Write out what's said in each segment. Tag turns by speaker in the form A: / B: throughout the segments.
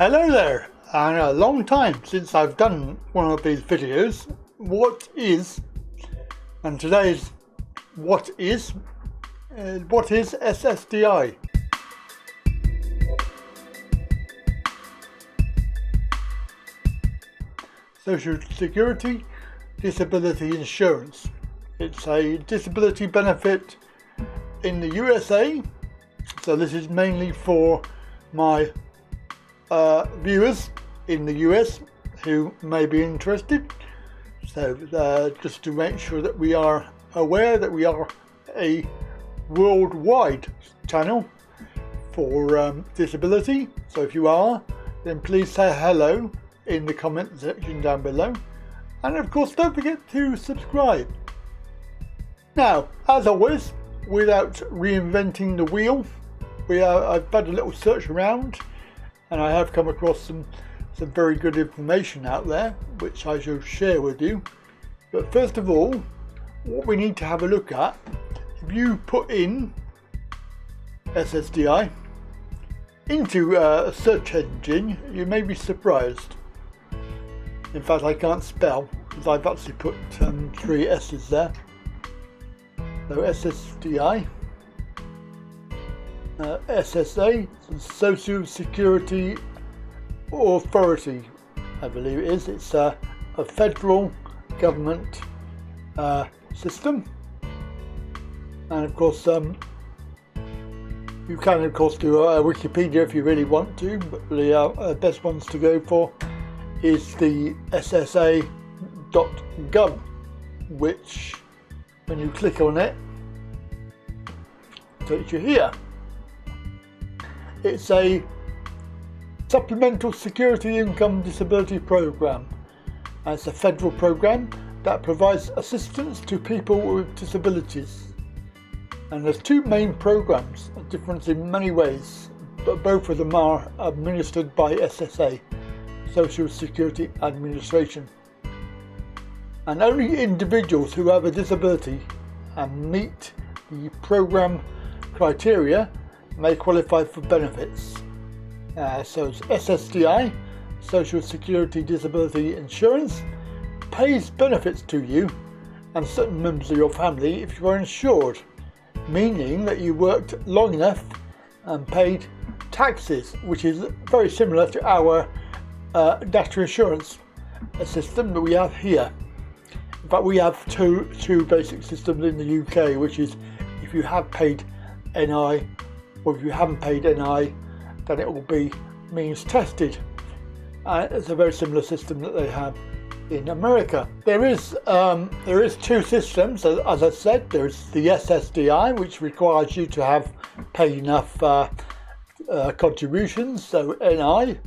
A: Hello there, and a long time since I've done one of these videos. And today's what is SSDI? Social Security Disability Insurance. It's a disability benefit in the USA, so this is mainly for my viewers in the US who may be interested. So just to make sure that we are aware that we are a worldwide channel for disability. So if you are, then please say hello in the comment section down below, and of course don't forget to subscribe. Now, as always, without reinventing the wheel, I've had a little search around, and I have come across some very good information out there, which I shall share with you. But first of all, what we need to have a look at, if you put in SSDI into a search engine, you may be surprised. In fact, I can't spell because I've actually put 3 S's there. So SSDI. SSA, Social Security Authority, I believe it is. It's a federal government system, and of course you can of course do a Wikipedia if you really want to, but the best ones to go for is the SSA.gov, which when you click on it takes you here. It's a Supplemental Security Income Disability Program. And it's a federal program that provides assistance to people with disabilities. And there's 2 main programs, different in many ways, but both of them are administered by SSA, Social Security Administration. And only individuals who have a disability and meet the program criteria may qualify for benefits. So it's SSDI, Social Security Disability Insurance, pays benefits to you and certain members of your family if you are insured, meaning that you worked long enough and paid taxes, which is very similar to our national insurance system that we have here. In fact, we have two basic systems in the UK, which is if you have paid NI, or if you haven't paid NI, then it will be means tested. It's a very similar system that they have in America. There is 2 systems, as I said. There's the SSDI, which requires you to have paid enough contributions, so NI,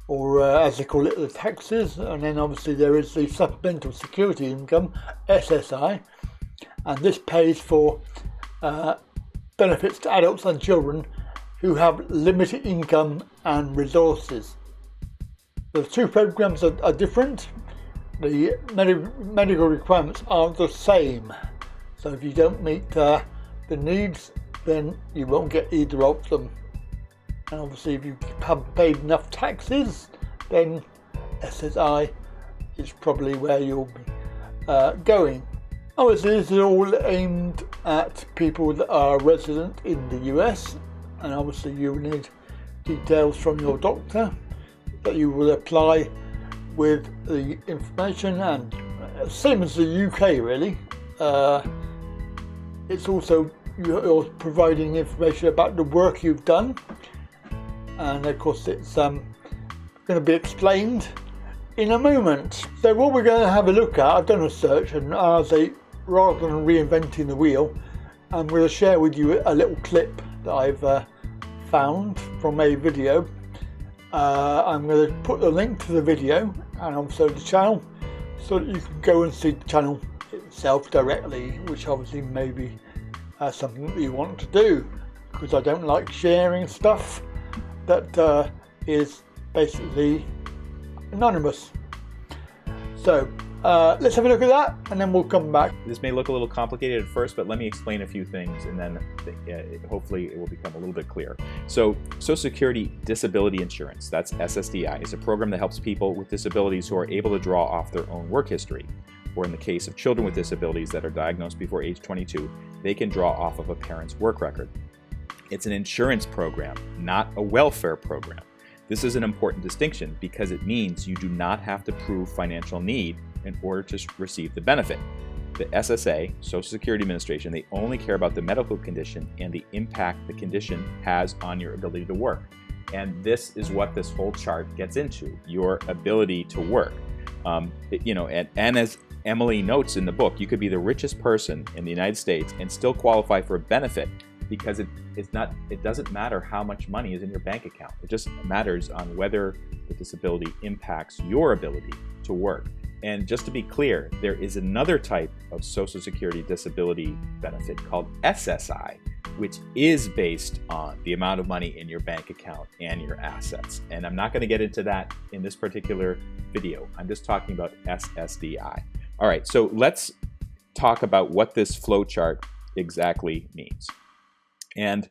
A: or as they call it, the taxes. And then obviously there is the Supplemental Security Income, SSI, and this pays for benefits to adults and children who have limited income and resources. The 2 programs are different. The medical requirements are the same. So if you don't meet the needs, then you won't get either of them. And obviously if you haven't paid enough taxes, then SSI is probably where you'll be going. Obviously this is all aimed at people that are resident in the US, and obviously you will need details from your doctor that you will apply with the information, and same as the UK really. It's also you're providing information about the work you've done, and of course it's going to be explained in a moment. So what we're going to have a look at, I've done a search, and rather than reinventing the wheel, I'm going to share with you a little clip that I've found from a video. I'm going to put the link to the video and also the channel so that you can go and see the channel itself directly, which obviously may be something that you want to do, because I don't like sharing stuff that is basically anonymous. So Let's have a look at that and then we'll come back.
B: This may look a little complicated at first, but let me explain a few things and then hopefully it will become a little bit clear. So Social Security Disability Insurance, that's SSDI, is a program that helps people with disabilities who are able to draw off their own work history. Or in the case of children with disabilities that are diagnosed before age 22, they can draw off of a parent's work record. It's an insurance program, not a welfare program. This is an important distinction because it means you do not have to prove financial need in order to receive the benefit. The SSA, Social Security Administration, they only care about the medical condition and the impact the condition has on your ability to work. And this is what this whole chart gets into, your ability to work. And as Emily notes in the book, you could be the richest person in the United States and still qualify for a benefit because it doesn't matter how much money is in your bank account. It just matters on whether the disability impacts your ability to work. And just to be clear, there is another type of Social Security disability benefit called SSI, which is based on the amount of money in your bank account and your assets. And I'm not going to get into that in this particular video. I'm just talking about SSDI. All right, so let's talk about what this flow chart exactly means. And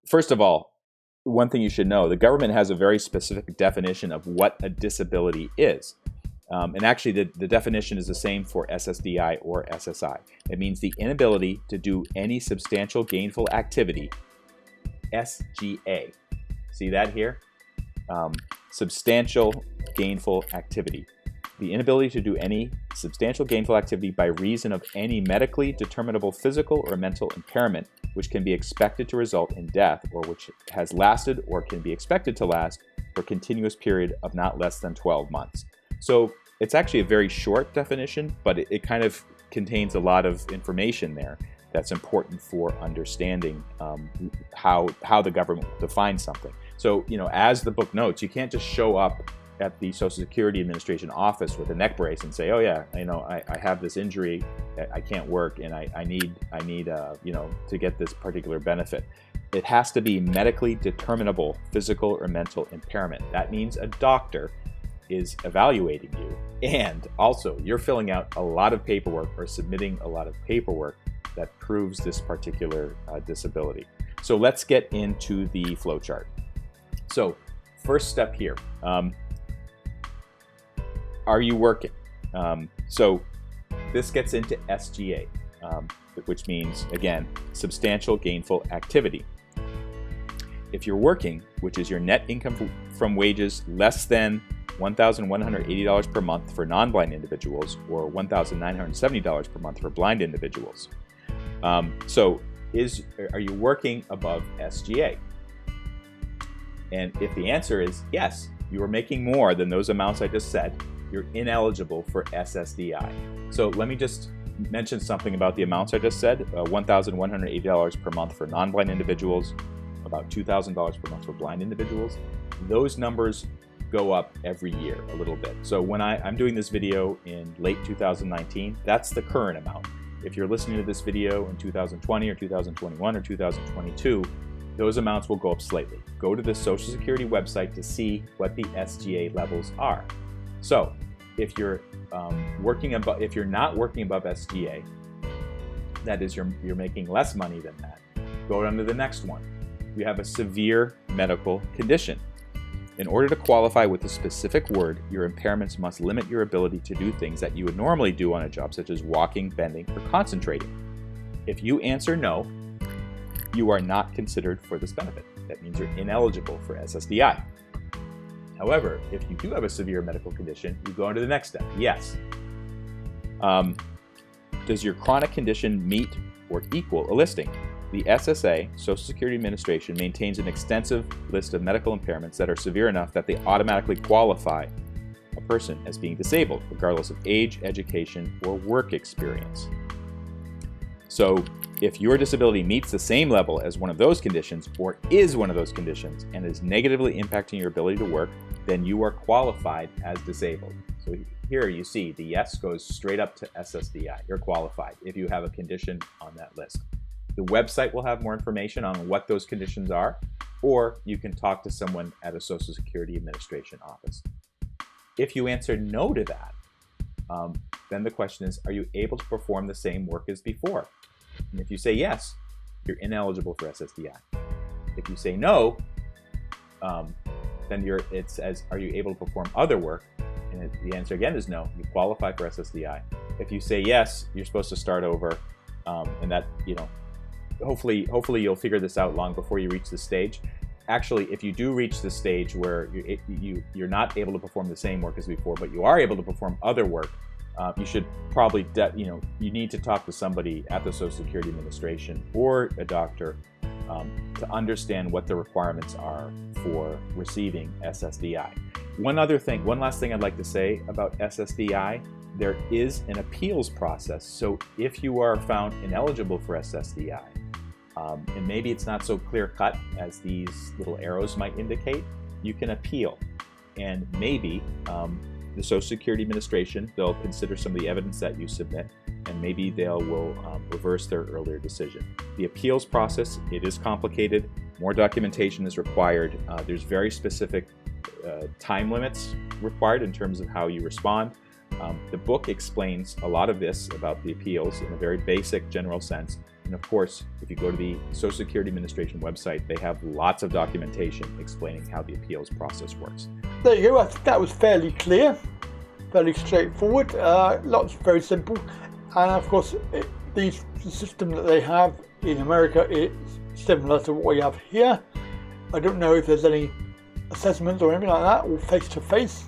B: first of all, one thing you should know, the government has a very specific definition of what a disability is. And actually, the definition is the same for SSDI or SSI. It means the inability to do any substantial gainful activity, SGA. See that here? Substantial gainful activity. The inability to do any substantial gainful activity by reason of any medically determinable physical or mental impairment, which can be expected to result in death or which has lasted or can be expected to last for a continuous period of not less than 12 months. So it's actually a very short definition, but it kind of contains a lot of information there that's important for understanding how the government defines something. So, as the book notes, you can't just show up at the Social Security Administration office with a neck brace and say, oh yeah, I have this injury, I can't work, and I need to get this particular benefit. It has to be medically determinable physical or mental impairment. That means a doctor is evaluating you, and also you're filling out a lot of paperwork or submitting a lot of paperwork that proves this particular disability. So let's get into the flow chart. So first step here. Are you working? So this gets into SGA, which means, again, substantial gainful activity. If you're working, which is your net income from wages less than $1,180 per month for non-blind individuals or $1,970 per month for blind individuals. So are you working above SGA? And if the answer is yes, you are making more than those amounts I just said, you're ineligible for SSDI. So let me just mention something about the amounts I just said. $1,180 per month for non-blind individuals, about $2,000 per month for blind individuals. Those numbers go up every year a little bit. So when I'm doing this video in late 2019, that's the current amount. If you're listening to this video in 2020 or 2021 or 2022, those amounts will go up slightly. Go to the Social Security website to see what the SGA levels are. So if you're if you're not working above SGA, that is you're making less money than that, go on to the next one. You have a severe medical condition. In order to qualify with a specific word, your impairments must limit your ability to do things that you would normally do on a job, such as walking, bending, or concentrating. If you answer no, you are not considered for this benefit. That means you're ineligible for SSDI. However, if you do have a severe medical condition, you go on to the next step. Yes. Does your chronic condition meet or equal a listing? The SSA, Social Security Administration, maintains an extensive list of medical impairments that are severe enough that they automatically qualify a person as being disabled, regardless of age, education, or work experience. So, if your disability meets the same level as one of those conditions, or is one of those conditions, and is negatively impacting your ability to work, then you are qualified as disabled. So here you see the yes goes straight up to SSDI. You're qualified if you have a condition on that list. The website will have more information on what those conditions are, or you can talk to someone at a Social Security Administration office. If you answer no to that, then the question is, are you able to perform the same work as before? And if you say yes, you're ineligible for SSDI. If you say no, then it says, are you able to perform other work? And the answer again is no. You qualify for SSDI. If you say yes, you're supposed to start over, and that, hopefully you'll figure this out long before you reach this stage. Actually, if you do reach the stage where you're not able to perform the same work as before, but you are able to perform other work, you should probably, you need to talk to somebody at the Social Security Administration or a doctor to understand what the requirements are for receiving SSDI. One last thing I'd like to say about SSDI, there is an appeals process. So if you are found ineligible for SSDI, and maybe it's not so clear-cut as these little arrows might indicate, you can appeal. And maybe the Social Security Administration, they'll consider some of the evidence that you submit, and maybe they will reverse their earlier decision. The appeals process, it is complicated. More documentation is required. There's very specific time limits required in terms of how you respond. The book explains a lot of this about the appeals in a very basic, general sense. And of course, if you go to the Social Security Administration website, they have lots of documentation explaining how the appeals process works.
A: There you go. I think that was fairly clear, fairly straightforward. Lots very simple. And of course, the system that they have in America is similar to what we have here. I don't know if there's any assessments or anything like that, or face-to-face.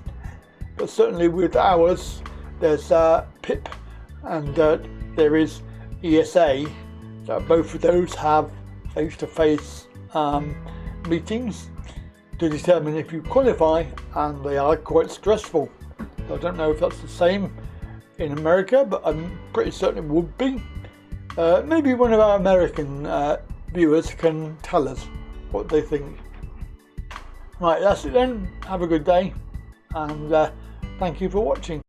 A: But certainly with ours, there's PIP and there is ESA. So both of those have face-to-face meetings to determine if you qualify, and they are quite stressful. So I don't know if that's the same in America, but I'm pretty certain it would be. Maybe one of our American viewers can tell us what they think. Right, that's it then. Have a good day, and thank you for watching.